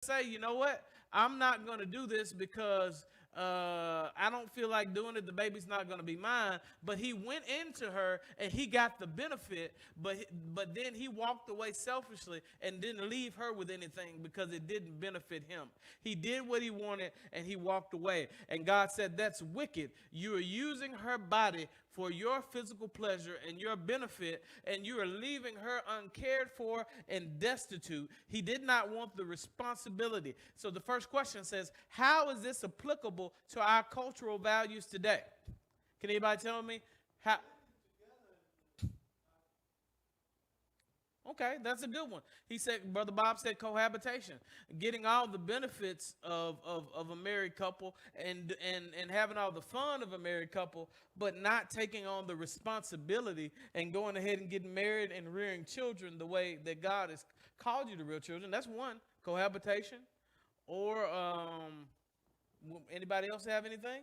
say, you know what? I'm not going to do this because I don't feel like doing it. The baby's not going to be mine. But he went into her and he got the benefit. But then he walked away selfishly and didn't leave her with anything because it didn't benefit him. He did what he wanted and he walked away. And God said, that's wicked. You are using her body for your physical pleasure and your benefit, and you are leaving her uncared for and destitute. He did not want the responsibility. So the first question says, how is this applicable to our cultural values today? Can anybody tell me how? Okay, that's a good one. He said, Brother Bob said cohabitation, getting all the benefits of a married couple and having all the fun of a married couple, but not taking on the responsibility and going ahead and getting married and rearing children the way that God has called you to rear children. That's one, cohabitation. Or anybody else have anything?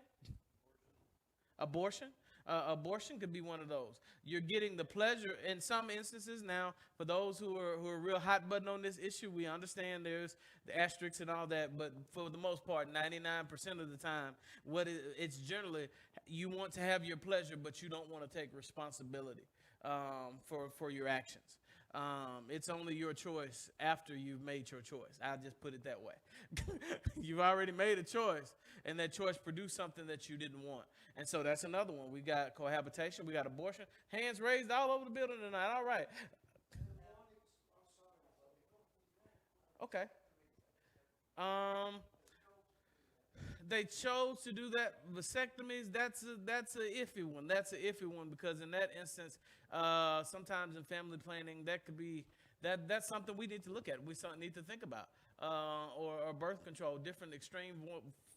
Abortion. Abortion could be one of those. You're getting the pleasure in some instances. Now, for those who are real hot button on this issue, we understand there's the asterisks and all that, but for the most part, 99% of the time, it's generally you want to have your pleasure, but you don't want to take responsibility for your actions. It's only your choice after you've made your choice. I'll just put it that way. You've already made a choice, and that choice produced something that you didn't want. And so that's another one. We got cohabitation, we got abortion. Hands raised all over the building tonight. All right. Okay. Um, they chose to do that vasectomies. That's a iffy one. That's a iffy one because in that instance, sometimes in family planning, that could be that's something we need to look at. We need to think about. Or birth control, different extreme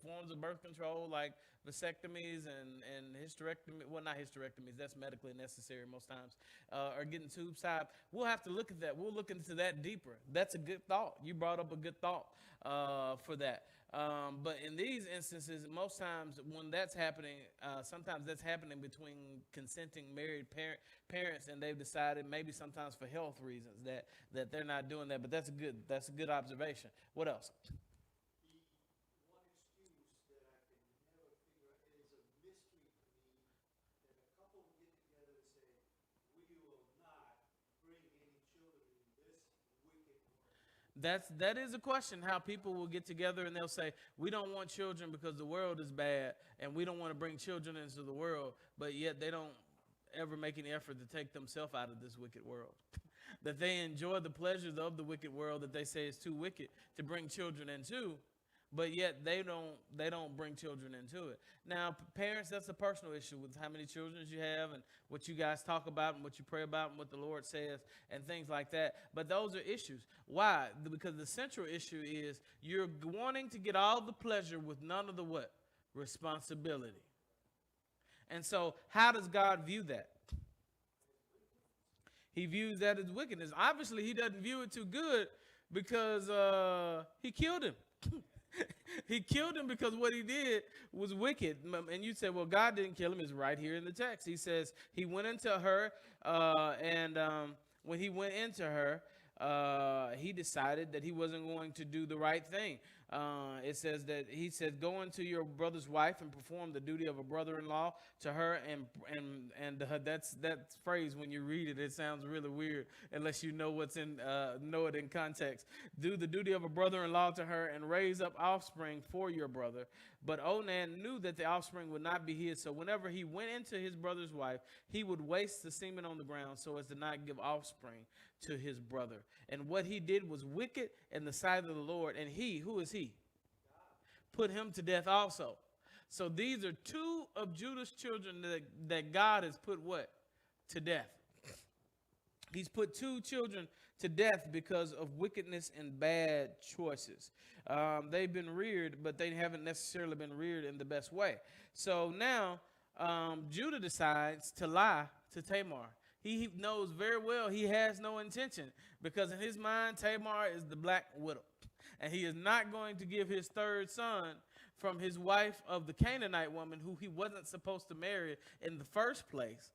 forms of birth control like vasectomies and hysterectomy. Well, not hysterectomies. That's medically necessary most times. Or getting tubes tied. We'll have to look at that. We'll look into that deeper. That's a good thought. You brought up a good thought for that. But in these instances, most times when that's happening, sometimes that's happening between consenting married parents, and they've decided maybe sometimes for health reasons that they're not doing that. But that's a good observation. What else? That is a question. How people will get together and they'll say we don't want children because the world is bad, and we don't want to bring children into the world, but yet they don't ever make any effort to take themselves out of this wicked world. That they enjoy the pleasures of the wicked world that they say is too wicked to bring children into, but yet they don't bring children into it. Now, parents, that's a personal issue with how many children you have and what you guys talk about and what you pray about and what the Lord says and things like that. But those are issues. Why? Because the central issue is you're wanting to get all the pleasure with none of the what? Responsibility. And so, how does God view that? He views that as wickedness. Obviously, he doesn't view it too good because he killed him. He killed him because what he did was wicked. And you say, well, God didn't kill him. It's right here in the text. He says he went into her, and when he went into her, he decided that he wasn't going to do the right thing. It says that he said, "Go into your brother's wife and perform the duty of a brother-in-law to her." And that's that phrase. When you read it, it sounds really weird unless you know know it in context. Do the duty of a brother-in-law to her and raise up offspring for your brother. But Onan knew that the offspring would not be his, so whenever he went into his brother's wife, he would waste the semen on the ground so as to not give offspring to his brother. And what he did was wicked in the sight of the Lord. And he, who is he? Put him to death also. So these are two of Judah's children that God has put what? To death. He's put two children to death because of wickedness and bad choices. They've been reared, but they haven't necessarily been reared in the best way. So now Judah decides to lie to Tamar. He knows very well he has no intention because in his mind, Tamar is the black widow. And he is not going to give his third son from his wife of the Canaanite woman who he wasn't supposed to marry in the first place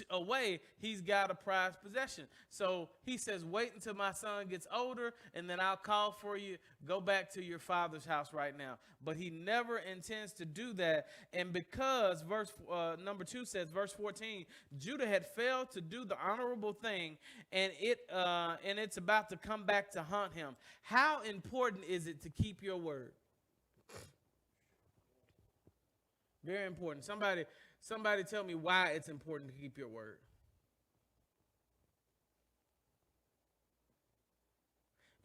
away, he's got a prized possession. So he says, wait until my son gets older, and then I'll call for you. Go back to your father's house right now. But he never intends to do that. And because number 2 says, verse 14, Judah had failed to do the honorable thing, and it's about to come back to haunt him. How important is it to keep your word? Very important. Somebody tell me why it's important to keep your word.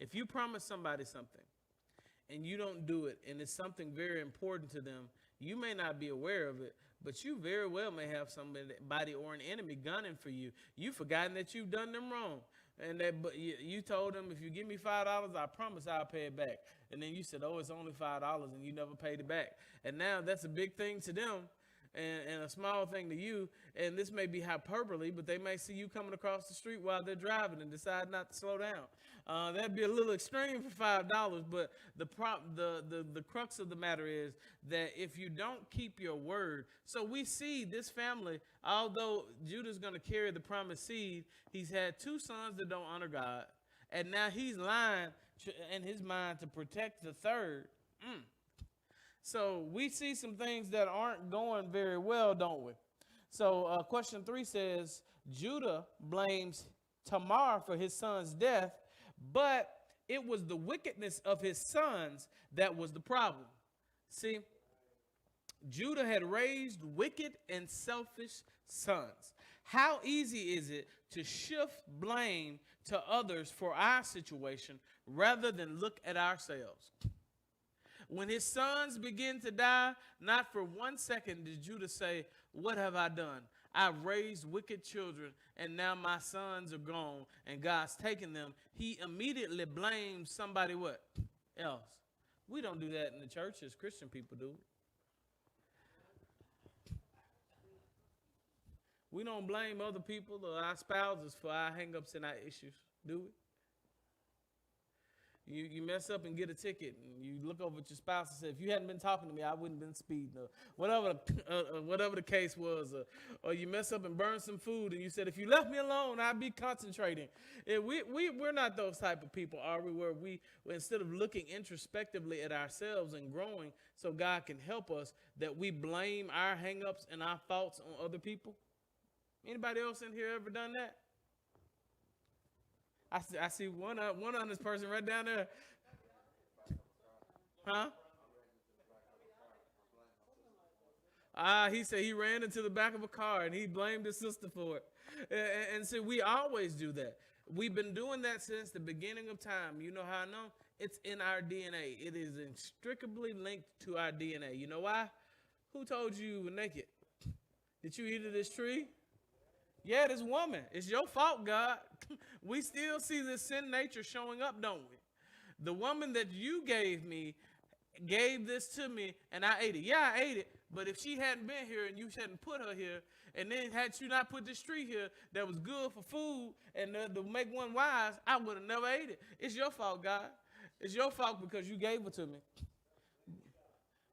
If you promise somebody something and you don't do it, and it's something very important to them, you may not be aware of it, but you very well may have somebody or an enemy gunning for you. You've forgotten that you've done them wrong. And but you told them, if you give me $5, I promise I'll pay it back. And then you said, oh, it's only $5, and you never paid it back. And now that's a big thing to them. And a small thing to you, and this may be hyperbole, but they may see you coming across the street while they're driving and decide not to slow down. That'd be a little extreme for $5, but the crux of the matter is that if you don't keep your word, so we see this family, although Judah's going to carry the promised seed, he's had 2 sons that don't honor God, and now he's lying in his mind to protect the third. So we see some things that aren't going very well, don't we? So question 3 says, Judah blames Tamar for his son's death, but it was the wickedness of his sons that was the problem. See, Judah had raised wicked and selfish sons. How easy is it to shift blame to others for our situation rather than look at ourselves? When his sons begin to die, not for 1 second did Judah say, what have I done? I've raised wicked children, and now my sons are gone, and God's taken them. He immediately blames somebody what? Else. We don't do that in the church as Christian people do. We don't blame other people or our spouses for our hang-ups and our issues, do we? You mess up and get a ticket, and you look over at your spouse and say, if you hadn't been talking to me, I wouldn't have been speeding, or whatever the case was. Or you mess up and burn some food, and you said, if you left me alone, I'd be concentrating. And we're not those type of people, are we, where we instead of looking introspectively at ourselves and growing so God can help us, that we blame our hang-ups and our faults on other people? Anybody else in here ever done that? I see one honest person right down there. Huh? He said he ran into the back of a car and he blamed his sister for it. And so we always do that. We've been doing that since the beginning of time. You know how I know? It's in our DNA. It is inextricably linked to our DNA. You know why? Who told you you were naked? Did you eat of this tree? Yeah, this woman. It's your fault, God. We still see this sin nature showing up, don't we? The woman that you gave me gave this to me, and I ate it. Yeah, I ate it, but if she hadn't been here and you hadn't put her here, and then had you not put this tree here that was good for food and to make one wise, I would have never ate it. It's your fault, God. It's your fault because you gave it to me.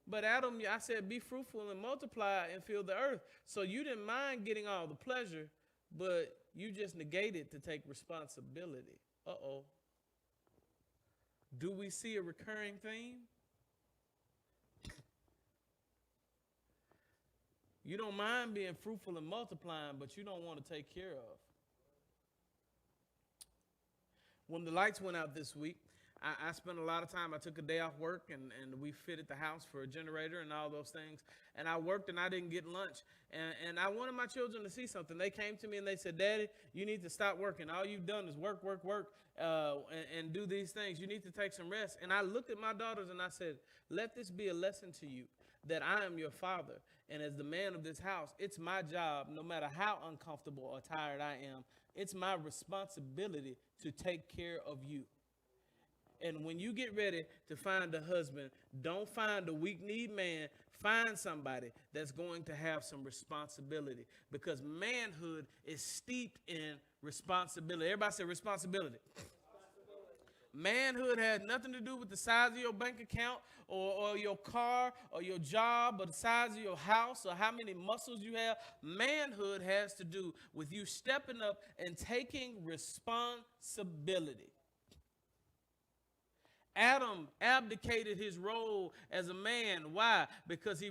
But Adam, I said, be fruitful and multiply and fill the earth. So you didn't mind getting all the pleasure, but you just negated to take responsibility. Uh-oh. Do we see a recurring theme? You don't mind being fruitful and multiplying, but you don't want to take care of. When the lights went out this week, I spent a lot of time. I took a day off work, and we fitted the house for a generator and all those things. And I worked, and I didn't get lunch. And I wanted my children to see something. They came to me, and they said, Daddy, you need to stop working. All you've done is work, and do these things. You need to take some rest. And I looked at my daughters, and I said, let this be a lesson to you, that I am your father. And as the man of this house, it's my job, no matter how uncomfortable or tired I am, it's my responsibility to take care of you. And when you get ready to find a husband, don't find a weak-kneed man. Find somebody that's going to have some responsibility, because manhood is steeped in responsibility. Everybody say responsibility. Manhood has nothing to do with the size of your bank account or your car or your job or the size of your house or how many muscles you have. Manhood has to do with you stepping up and taking responsibility. Adam abdicated his role as a man. Why? Because he